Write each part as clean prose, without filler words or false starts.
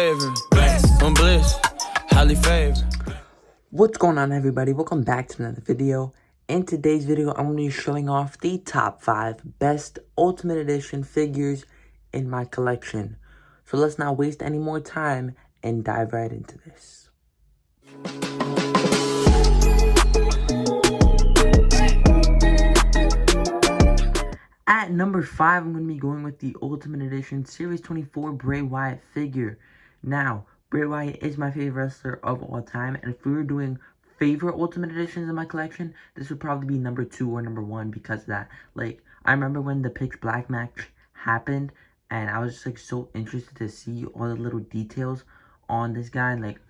favorite. I'm bliss, highly favored. What's going on, everybody? Welcome back to another video. In today's video, I'm going to be showing off the top 5 best Ultimate Edition figures in my collection. So let's not waste any more time and dive right into this. At number 5, I'm going to be going with the Ultimate Edition Series 24 Bray Wyatt figure. Now, Bray Wyatt is my favorite wrestler of all time, and if we were doing favorite Ultimate Editions in my collection, this would probably be number 2 or number 1 because of that. Like, I remember when the Pitch Black match happened, and I was just, like, so interested to see all the little details on this guy, like,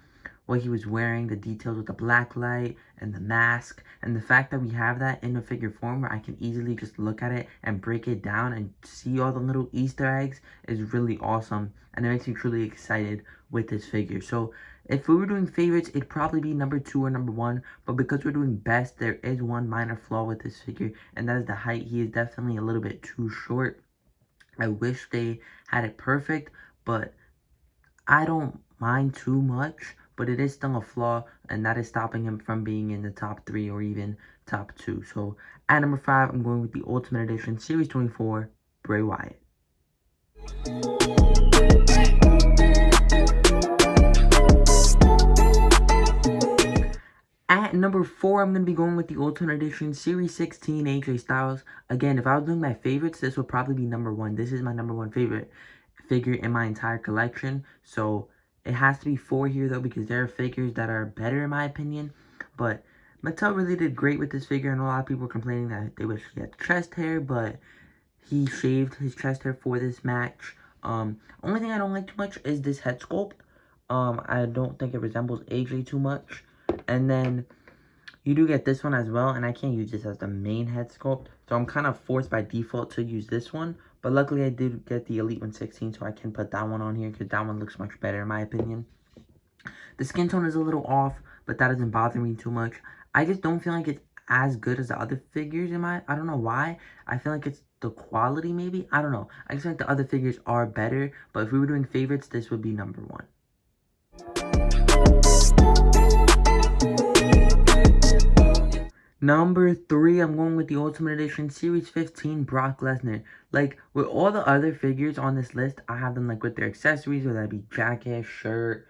what he was wearing, the details with the black light and the mask, and the fact that we have that in a figure form where I can easily just look at it and break it down and see all the little Easter eggs is really awesome, and it makes me truly excited with this figure. So if we were doing favorites, it'd probably be number 2 or number 1, but because we're doing best, there is one minor flaw with this figure, and that is the height. He is definitely a little bit too short. I wish they had it perfect, but I don't mind too much, but it is still a flaw, and that is stopping him from being in the top 3 or even top 2. So at number 5, I'm going with the Ultimate Edition Series 24 Bray Wyatt. At number 4, I'm going to be going with the Ultimate Edition Series 16 AJ Styles. Again, if I was doing my favorites, this would probably be number 1. This is my number 1 favorite figure in my entire collection. So it has to be 4 here, though, because there are figures that are better in my opinion. But Mattel really did great with this figure, and a lot of people were complaining that they wish he had chest hair, but he shaved his chest hair for this match. Only thing I don't like too much is this head sculpt. I don't think it resembles AJ too much. And then you do get this one as well, and I can't use this as the main head sculpt, so I'm kind of forced by default to use this one. But luckily I did get the Elite 116, so I can put that one on here because that one looks much better in my opinion. The skin tone is a little off, but that doesn't bother me too much. I just don't feel like it's as good as the other figures in my... I don't know why. I feel like it's the quality maybe. I don't know. I just think the other figures are better, but if we were doing favorites, this would be number 1. Number 3, I'm going with the Ultimate Edition Series 15 Brock Lesnar. Like, with all the other figures on this list, I have them, like, with their accessories, whether that be jacket, shirt,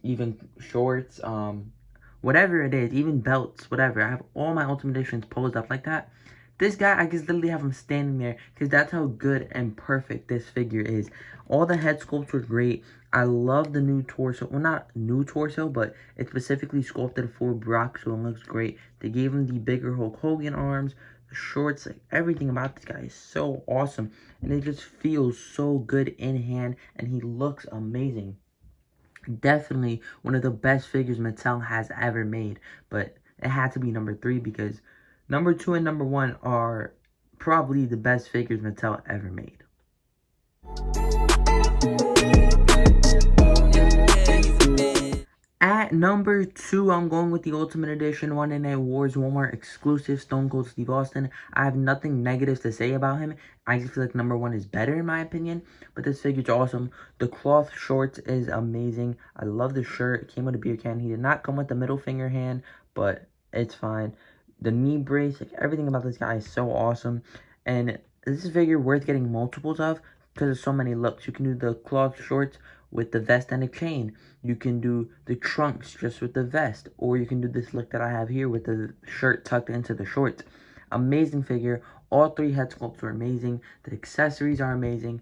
even shorts, whatever it is, even belts, whatever. I have all my Ultimate Editions posed up like that. This guy, I just literally have him standing there because that's how good and perfect this figure is. All the head sculpts were great. I love the new torso. Well, not new torso, but it's specifically sculpted for Brock, so it looks great. They gave him the bigger Hulk Hogan arms, the shorts, like everything about this guy is so awesome. And it just feels so good in hand, and he looks amazing. Definitely one of the best figures Mattel has ever made, but it had to be number 3 because number 2 and number 1 are probably the best figures Mattel ever made. At number 2, I'm going with the Ultimate Edition 1 Night Wars Walmart exclusive Stone Cold Steve Austin. I have nothing negative to say about him. I just feel like number 1 is better in my opinion. But this figure's awesome. The cloth shorts is amazing. I love the shirt. It came with a beer can. He did not come with the middle finger hand, but it's fine. The knee brace, like everything about this guy is so awesome. And this is a figure worth getting multiples of because there's so many looks. You can do the cloth shorts with the vest and a chain. You can do the trunks just with the vest, or you can do this look that I have here with the shirt tucked into the shorts. Amazing figure. All 3 head sculpts are amazing. The accessories are amazing.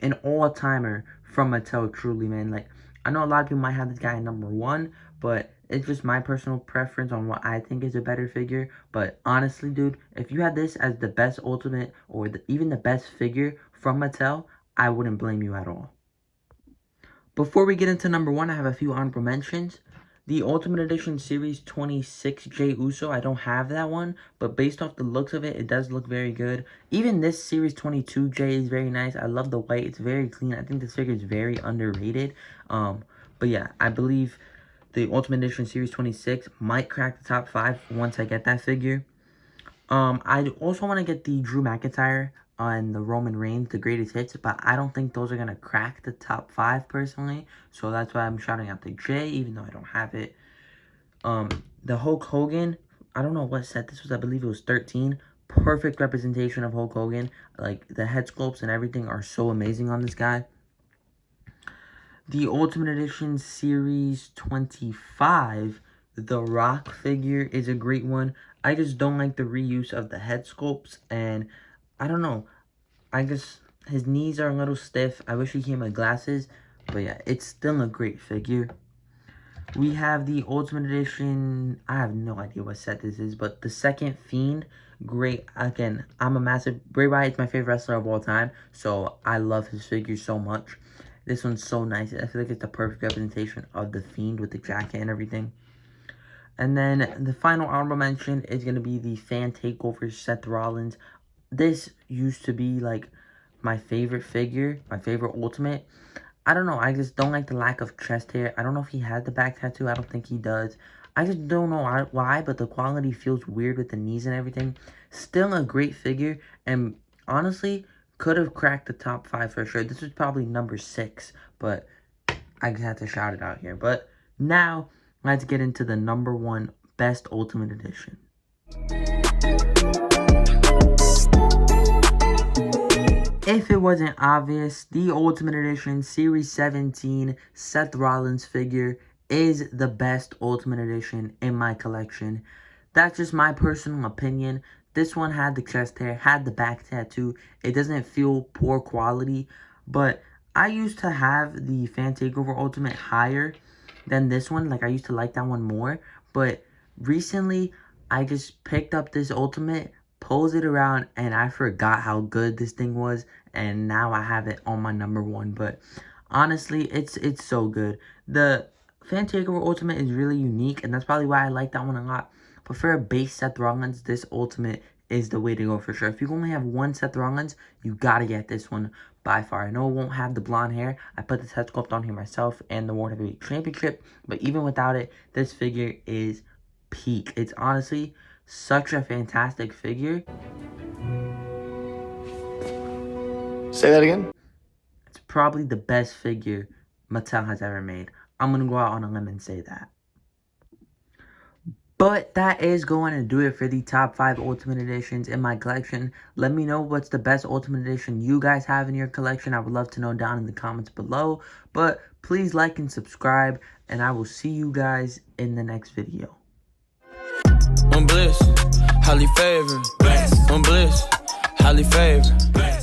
An all-timer from Mattel, truly, man. Like, I know a lot of people might have this guy at number 1, but it's just my personal preference on what I think is a better figure. But honestly, dude, if you had this as the best Ultimate or even the best figure from Mattel, I wouldn't blame you at all. Before we get into number 1, I have a few honorable mentions. The Ultimate Edition Series 26 Jey Uso, I don't have that one, but based off the looks of it, it does look very good. Even this Series 22 Jey is very nice. I love the white. It's very clean. I think this figure is very underrated. But yeah, I believe the Ultimate Edition Series 26 might crack the top 5 once I get that figure. I also want to get the Drew McIntyre and the Roman Reigns, the greatest hits, but I don't think those are going to crack the top 5 personally, so that's why I'm shouting out the J, even though I don't have it. The Hulk Hogan, I don't know what set this was, I believe it was 13, perfect representation of Hulk Hogan, like, the head sculpts and everything are so amazing on this guy. The Ultimate Edition Series 25, The Rock figure is a great one. I just don't like the reuse of the head sculpts, and I don't know. I guess his knees are a little stiff. I wish he came with glasses, but yeah, it's still a great figure. We have the Ultimate Edition, I have no idea what set this is, but the second Fiend, great. Again, I'm a massive, Bray Wyatt's my favorite wrestler of all time, so I love his figure so much. This one's so nice. I feel like it's the perfect representation of the Fiend with the jacket and everything. And then the final honorable mention is going to be the Fan Takeover Seth Rollins. This used to be like my favorite figure, my favorite Ultimate. I don't know, I just don't like the lack of chest hair. I don't know if he has the back tattoo, I don't think he does. I just don't know why, but the quality feels weird with the knees and everything. Still a great figure, and honestly, could have cracked the top 5 for sure. This was probably number 6, but I just had to shout it out here. But now, let's get into the number 1 best Ultimate Edition. If it wasn't obvious, the Ultimate Edition Series 17 Seth Rollins figure is the best Ultimate Edition in my collection. That's just my personal opinion. This one had the chest hair, had the back tattoo. It doesn't feel poor quality, but I used to have the Fan Takeover Ultimate higher than this one. Like, I used to like that one more, but recently I just picked up this Ultimate, posed it around, and I forgot how good this thing was, and now I have it on my number 1. But honestly, it's so good. The Fan Takeover Ultimate is really unique, and that's probably why I like that one a lot. But for a base Seth Rollins, this Ultimate is the way to go for sure. If you only have one Seth Rollins, you gotta get this one by far. I know it won't have the blonde hair. I put this head sculpt on here myself and the World Heavyweight Championship, but even without it, this figure is peak. It's honestly such a fantastic figure. Say that again? It's probably the best figure Mattel has ever made. I'm gonna go out on a limb and say that. But that is going to do it for the top 5 Ultimate Editions in my collection. Let me know what's the best Ultimate Edition you guys have in your collection. I would love to know down in the comments below. But please like and subscribe, and I will see you guys in the next video. I'm bliss, highly favored. I'm bliss, highly favored.